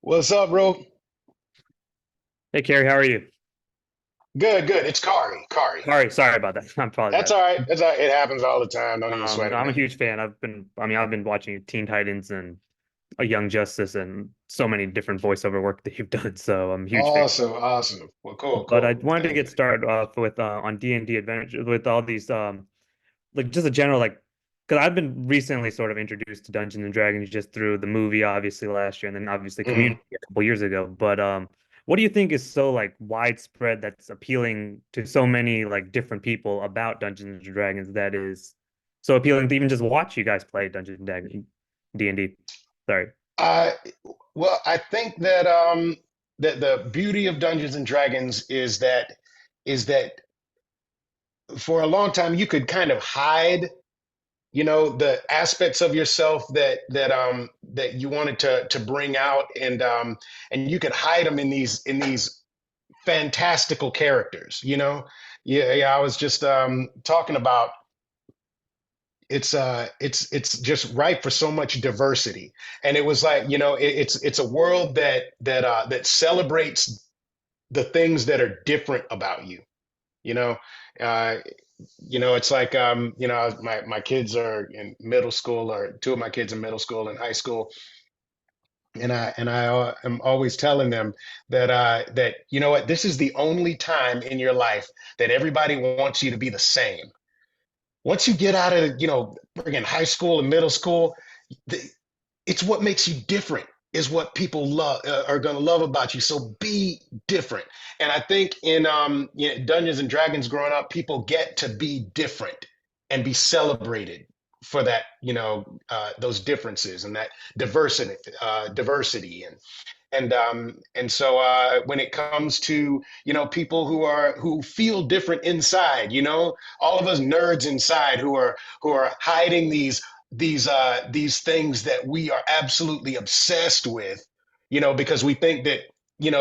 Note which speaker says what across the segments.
Speaker 1: What's up, bro?
Speaker 2: Hey, Carrie, how are you?
Speaker 1: Good, good. It's Khary.
Speaker 2: Sorry about that. I
Speaker 1: That's
Speaker 2: apologize.
Speaker 1: all right. That's all right. It happens all the time. Don't even sweat
Speaker 2: No,
Speaker 1: it,
Speaker 2: I'm a
Speaker 1: man.
Speaker 2: huge fan. I've been watching Teen Titans and A Young Justice and so many different voiceover work that you've done. So I'm a huge fan.
Speaker 1: Awesome, awesome. Well, cool,
Speaker 2: But I
Speaker 1: cool.
Speaker 2: wanted to
Speaker 1: Thank
Speaker 2: get
Speaker 1: you.
Speaker 2: started off with on D&D Adventure with all these like just a general like because I've been recently sort of introduced to Dungeons and Dragons just through the movie obviously last year and then obviously
Speaker 1: hmm
Speaker 2: Community a couple years ago. But what do you think is so like widespread that's appealing to so many like different people about Dungeons and Dragons that is so appealing to even just watch you guys play Dungeons and Dragons D&D? Sorry.
Speaker 1: Uh, well, I think that the beauty of Dungeons and Dragons is that for a long time you could kind of hide, the aspects of yourself that you wanted to bring out, and you could hide them in these fantastical characters. Yeah, yeah. I was just talking about it's just ripe for so much diversity, and it was like it's a world that celebrates the things that are different about you. You know, uh, it's like my kids are in middle school, or two of my kids in middle school and high school, and I am always telling them that you know what, this is the only time in your life that everybody wants you to be the same. Once you get out of friggin' high school and middle school, the, it's what makes you different is what people love are going to love about you. So be different. And I think in Dungeons and Dragons, growing up, people get to be different and be celebrated for that, those differences and that diversity, and so when it comes to people who feel different inside, all of us nerds inside who are hiding these things that we are absolutely obsessed with, because we think that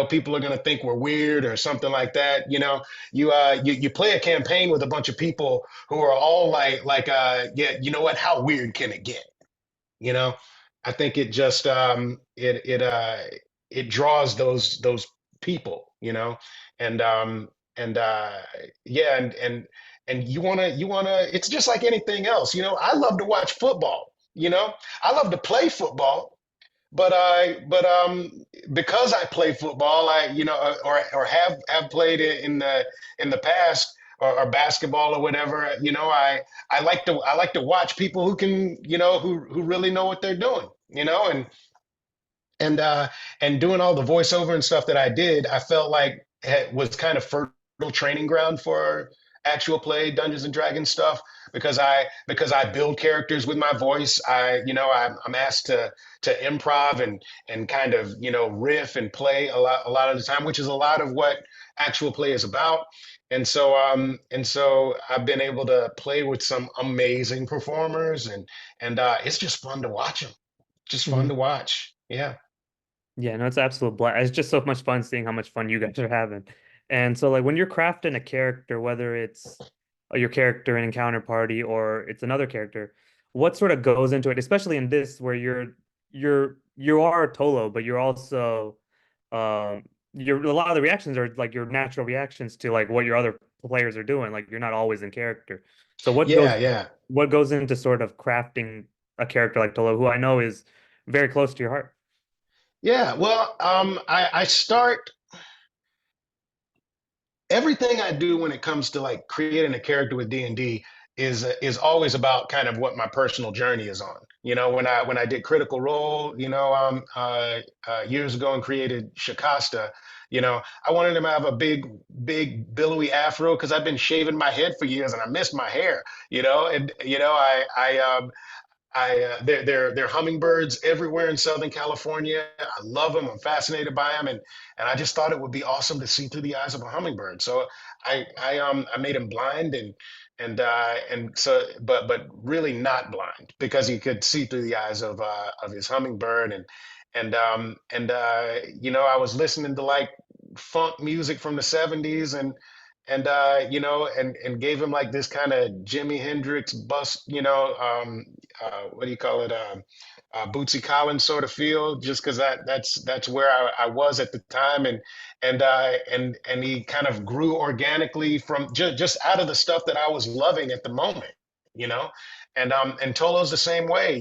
Speaker 1: people are going to think we're weird or something like that. You play a campaign with a bunch of people who are all yeah, you know what, how weird can it get? you know I think it just it draws those people, and yeah, and you want to it's just like anything else. I love to watch football. I love to play football, but because I play football, or have played it in the past, or basketball or whatever. I like to watch people who can, who really know what they're doing. And doing all the voiceover and stuff that I did, I felt like it was kind of fertile training ground for actual play Dungeons and Dragons stuff, because I build characters with my voice. I'm asked to improv and kind of riff and play a lot of the time, which is a lot of what actual play is about. And so I've been able to play with some amazing performers, and it's just fun to watch them. Just fun to
Speaker 2: Mhm.
Speaker 1: watch. Yeah.
Speaker 2: Yeah, no, it's absolute blast. It's just so much fun seeing how much fun you guys are having. And so like when you're crafting a character, whether it's your character in Encounter Party or it's another character, what sort of goes into it, especially in this where you are Tolo, but you're also you're a lot of the reactions are like your natural reactions to like what your other players are doing. Like you're not always in character. So
Speaker 1: Yeah, yeah.
Speaker 2: what goes into sort of crafting a character like Tolo, who I know is very close to your heart?
Speaker 1: Yeah. Well, I start everything I do when it comes to like creating a character with D&D is always about kind of what my personal journey is on. When I did Critical Role, years ago, and created Shakasta, I wanted him to have a big billowy afro because I've been shaving my head for years and I missed my hair. And they're hummingbirds everywhere in Southern California. I love them. I'm fascinated by them, and I just thought it would be awesome to see through the eyes of a hummingbird. So I made him blind, and so but really not blind, because he could see through the eyes of his hummingbird. And I was listening to like funk music from the '70s, and gave him like this kind of Jimi Hendrix bust, what do you call it, Bootsy Collins sort of feel, just because that's where I was at the time, and he kind of grew organically from just out of the stuff that I was loving at the moment, you know, and Tolo's the same way,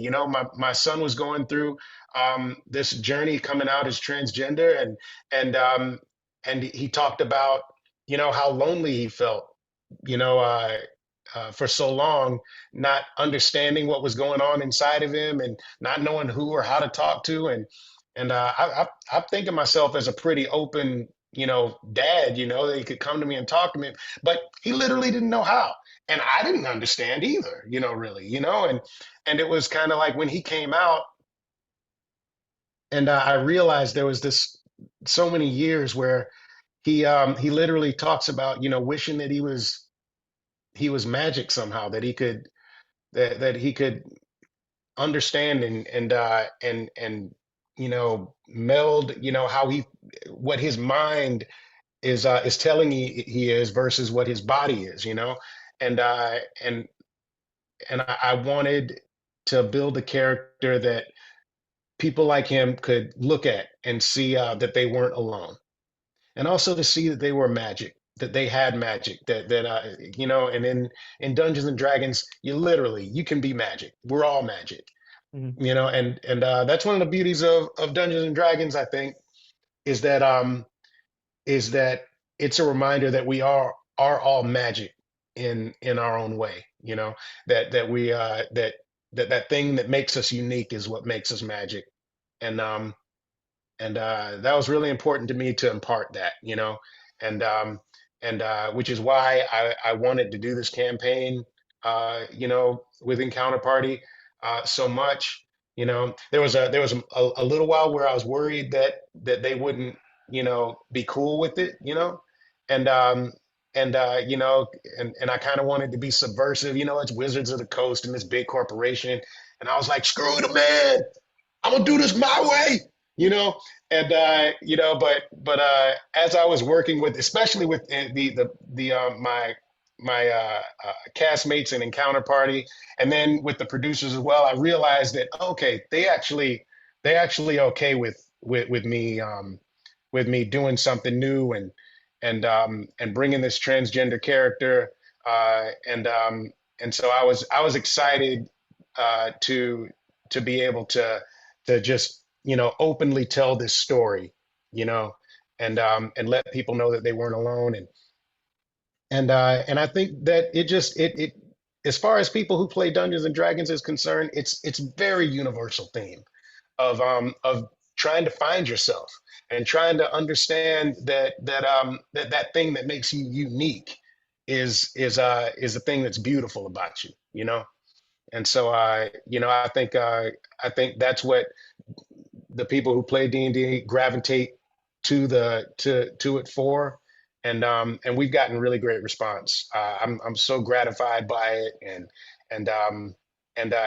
Speaker 1: my son was going through this journey coming out as transgender, and and he talked about how lonely he felt, you know, uh, for so long, not understanding what was going on inside of him and not knowing who or how to talk to. And I think of myself as a pretty open, dad, that he could come to me and talk to me, but he literally didn't know how. And I didn't understand either, really, and it was kind of like when he came out, and I realized there was this so many years where he literally talks about wishing that he was magic somehow, that he could understand and meld how what his mind is telling he is versus what his body is, and uh and and I wanted to build a character that people like him could look at and see that they weren't alone, and also to see that they were magic, that they had magic, and in Dungeons and Dragons, you can be magic. We're all magic,
Speaker 2: Mhm.
Speaker 1: and that's one of the beauties of Dungeons and Dragons, I think, is that it's a reminder that we are all magic in our own way. That we that thing that makes us unique is what makes us magic, and that was really important to me to impart that, and which is why I wanted to do this campaign, with Encounter Party, so much. There was a little while where I was worried that they wouldn't, be cool with it, and and you know, and I kind of wanted to be subversive. It's Wizards of the Coast and this big corporation, and I was like, screw the man, I'm gonna do this my way, you know. And but as I was working with, especially with the my castmates and Encounter Party, and then with the producers as well, I realized that okay, they actually okay with me doing something new, and bringing this transgender character, and so I was excited to be able to just openly tell this story, you know, and let people know that they weren't alone, and I think that it as far as people who play Dungeons and Dragons is concerned, it's very universal theme of trying to find yourself and trying to understand that thing that makes you unique is the thing that's beautiful about you, and so I think that's what the people who play D&D gravitate to it for, and we've gotten really great response. I'm so gratified by it, and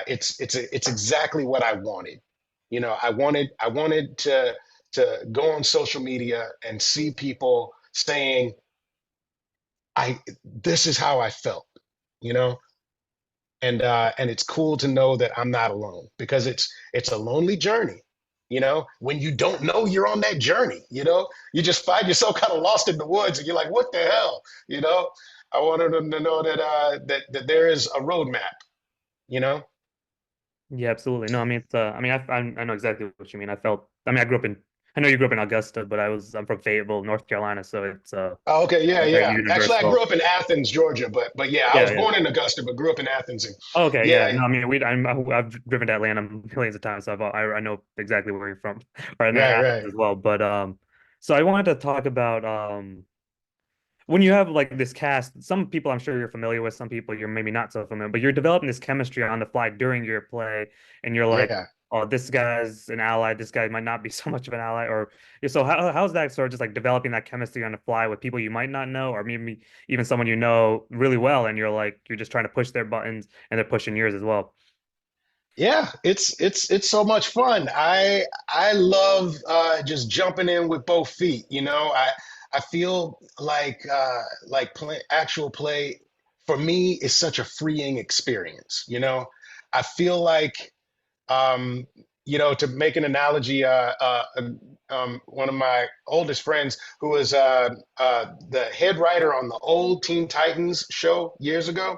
Speaker 1: it's exactly what I wanted. I wanted to go on social media and see people saying, I this is how I felt, you know, and it's cool to know that I'm not alone, because it's a lonely journey, when you don't know you're on that journey, you just find yourself kind of lost in the woods, and you're like, what the hell, you know. I wanted them to know that there is a roadmap, you know.
Speaker 2: Yeah, absolutely. No, I mean, I know exactly what you mean. I grew up I know you grew up in Augusta, but I'm from Fayetteville, North Carolina, so
Speaker 1: Oh, okay, yeah,
Speaker 2: it's very
Speaker 1: yeah. Actually, I grew
Speaker 2: universal.
Speaker 1: up in Athens, Georgia, but yeah, I
Speaker 2: Yeah,
Speaker 1: was
Speaker 2: yeah.
Speaker 1: born in Augusta, but grew up in Athens, and
Speaker 2: Okay, yeah.
Speaker 1: yeah,
Speaker 2: No, I mean, I've driven to Atlanta millions of times, so I know exactly where you're from, or I know
Speaker 1: right,
Speaker 2: Athens
Speaker 1: right,
Speaker 2: as well. But so I wanted to talk about when you have like this cast, some people I'm sure you're familiar with, some people you're maybe not so familiar, but you're developing this chemistry on the fly during your play, and you're like,
Speaker 1: yeah.
Speaker 2: oh, this guy's an ally, this guy might not be so much of an ally, or so how's that sort of just like developing that chemistry on the fly with people you might not know, or maybe even someone you know really well, and you're just trying to push their buttons and they're pushing yours as well.
Speaker 1: Yeah, it's so much fun. I love just jumping in with both feet. I feel like actual play for me is such a freeing experience. I feel like um, to make an analogy, one of my oldest friends who was the head writer on the old Teen Titans show years ago,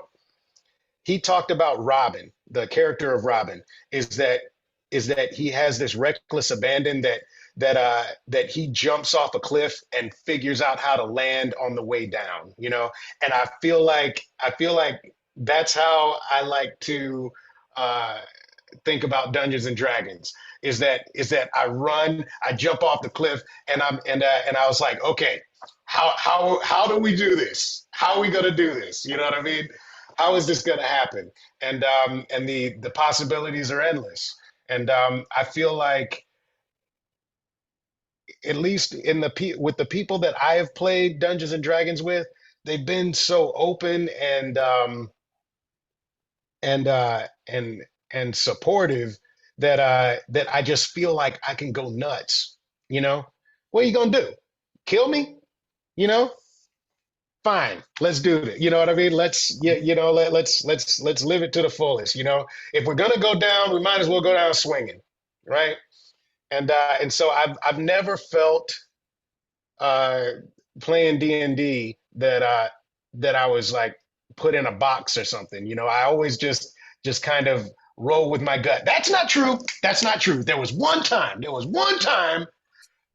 Speaker 1: he talked about Robin, the character of Robin, is that he has this reckless abandon that he jumps off a cliff and figures out how to land on the way down. And I feel like that's how I like to uh, think about Dungeons and Dragons. Is that I jump off the cliff, and I was like, okay, how do we do this? How are we gonna do this? You know what I mean? How is this gonna happen? And the possibilities are endless. And I feel like, at least with the people that I have played Dungeons and Dragons with, they've been so open and supportive that I just feel like I can go nuts. You know, what are you gonna do? Kill me? You know, fine. Let's do it. You know what I mean? Let's live it to the fullest. If we're gonna go down, we might as well go down swinging, right? And so I've never felt uh, playing D&D that I was like put in a box or something. I always just kind of roll with my gut. That's not true. That's not true. There was one time.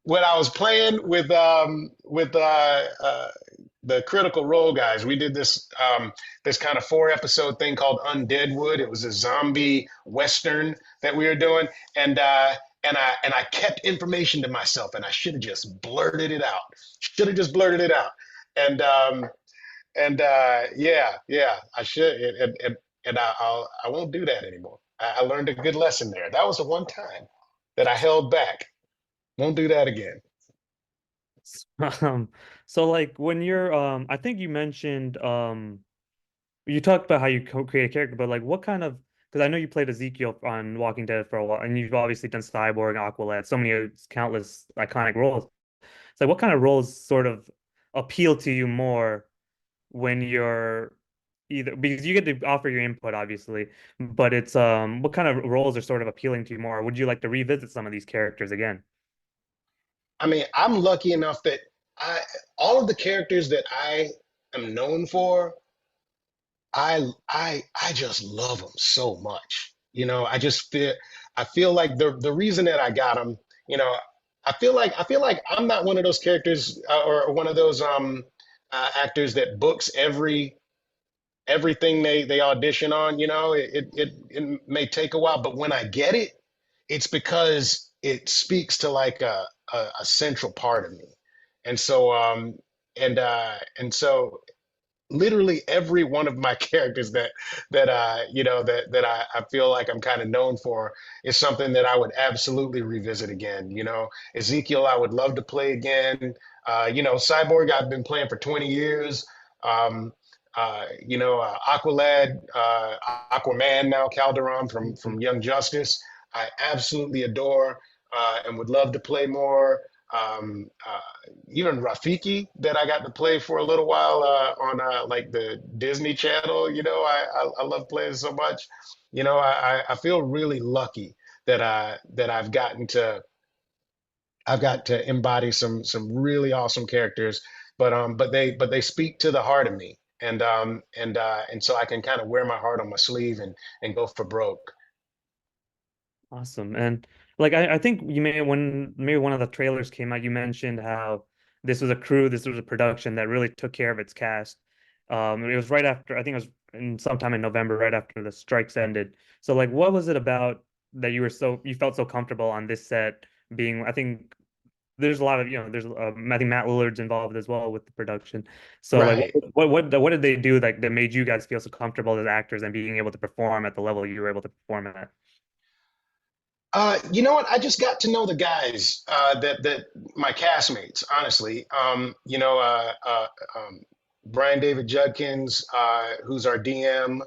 Speaker 1: When I was playing with the Critical Role guys. We did this kind of 4 episode thing called Undead Wood. It was a zombie western that we were doing, and I kept information to myself, and I should have just blurted it out. Should have just blurted it out, and yeah, I should, and I won't do that anymore. I learned a good lesson there. That was the one time that I held back. Won't do that again.
Speaker 2: Um, so like when you're I think you mentioned you talked about how you create a character, but like what kind of, because I know you played Ezekiel on Walking Dead for a while, and you've obviously done Cyborg, Aqualad, so many countless iconic roles. So what kind of roles sort of appeal to you more when you're either, because you get to offer your input obviously, but it's what kind of roles are sort of appealing to you more? Would you like to revisit some of these characters again?
Speaker 1: I mean, I'm lucky enough that I all of the characters that I am known for, I just love them so much. I feel like the reason that I got them, you know, I feel like I'm not one of those characters, or one of those actors that books everything they audition on. It may take a while, but when I get it, it's because it speaks to like a central part of me. And so literally every one of my characters that I feel like I'm kind of known for is something that I would absolutely revisit again. Ezekiel, I would love to play again. Cyborg, I've been playing for 20 years. Aqualad, Aquaman now, Calderon from Young Justice, I absolutely adore, and would love to play more. Even Rafiki, that I got to play for a little while on like the Disney Channel. I love playing so much. I feel really lucky that I've got to embody some really awesome characters, but they speak to the heart of me, and so I can kind of wear my heart on my sleeve and go for broke.
Speaker 2: Awesome. And like I think you may, when maybe one of the trailers came out, you mentioned how this was a crew, this was a production that really took care of its cast. It was right after, I think it was sometime in November, right after the strikes ended. So like what was it about that you felt so comfortable on this set being, I think there's a lot of, there's I think Matt Lillard's involved as well with the production. So like
Speaker 1: Right.
Speaker 2: what did they do like that made you guys feel so comfortable as actors and being able to perform at the level you were able to perform at?
Speaker 1: You know what? I just got to know the guys, that my castmates. Honestly, Brian David Judkins, who's our DM,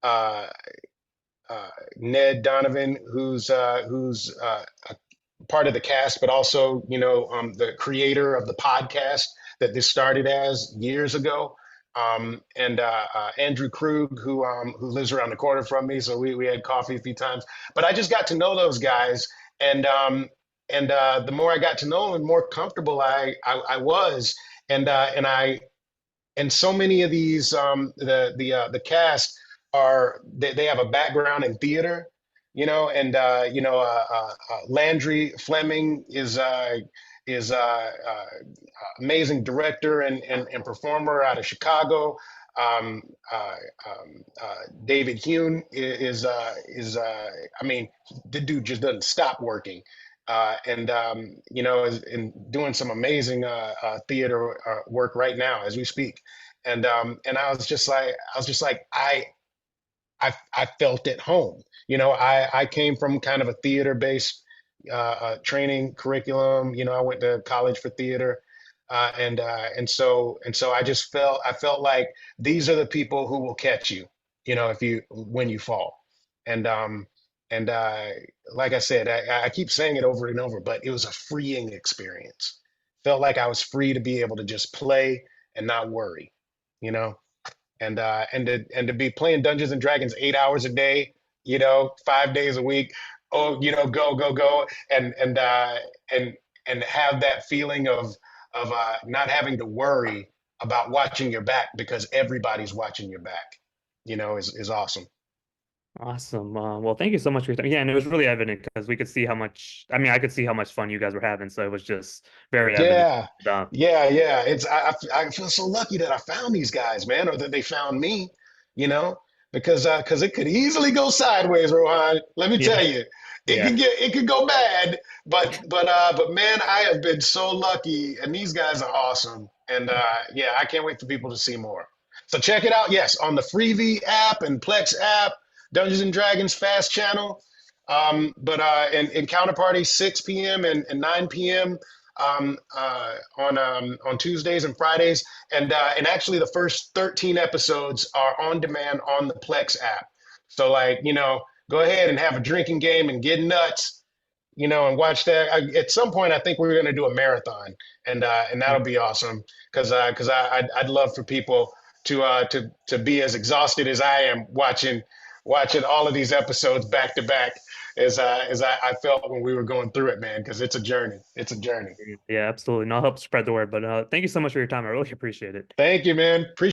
Speaker 1: uh, Ned Donovan, who's part of the cast, but also, the creator of the podcast that this started as years ago. And Andrew Krug, who lives around the corner from me, so we had coffee a few times. But I just got to know those guys, and the more I got to know them, the more comfortable I was, and so many of these the cast they have a background in theater, and Landry Fleming is amazing director and performer out of Chicago. um, uh, David Hune I mean, the dude just doesn't stop working, and is in doing some amazing theater work right now as we speak. And I was just like I felt at home. I came from kind of a theater based training curriculum. I went to college for theater, and so I felt like these are the people who will catch you. If you when you fall, and um and like I said, I keep saying it over and over, but it was a freeing experience. Felt like I was free to be able to just play and not worry. You know and to be playing Dungeons and Dragons 8 hours a day, 5 days a week. Oh, go go go, and and have that feeling of not having to worry about watching your back because everybody's watching your back. Is awesome.
Speaker 2: Awesome. Well, thank you so much for your time. Yeah, and it was really evident because we could see how much, I mean, I could see how much fun you guys were having. So it was just very evident.
Speaker 1: Yeah, yeah, yeah. I feel so lucky that I found these guys, man, or that they found me, you know, because it could easily go sideways, Rohan. Let me
Speaker 2: Yeah.
Speaker 1: tell you,
Speaker 2: Yeah.
Speaker 1: it could go bad, but man, I have been so lucky, and these guys are awesome, and yeah, I can't wait for people to see more. So check it out. Yes, on the Freevee app and Plex app, Dungeons and Dragons Fast Channel. But in Counterparty, 6 p.m. and 9 p.m. On Tuesdays and Fridays, and actually the first 13 episodes are on demand on the Plex app. So like go ahead and have a drinking game and get nuts, and watch that. At some point, I think we're going to do a marathon, and that'll be awesome because I'd love for people to be as exhausted as I am watching all of these episodes back to back as I felt when we were going through it, man. Because it's a journey. It's a journey.
Speaker 2: Yeah, absolutely. And I'll help spread the word. But thank you so much for your time. I really appreciate it.
Speaker 1: Thank you, man. Appreciate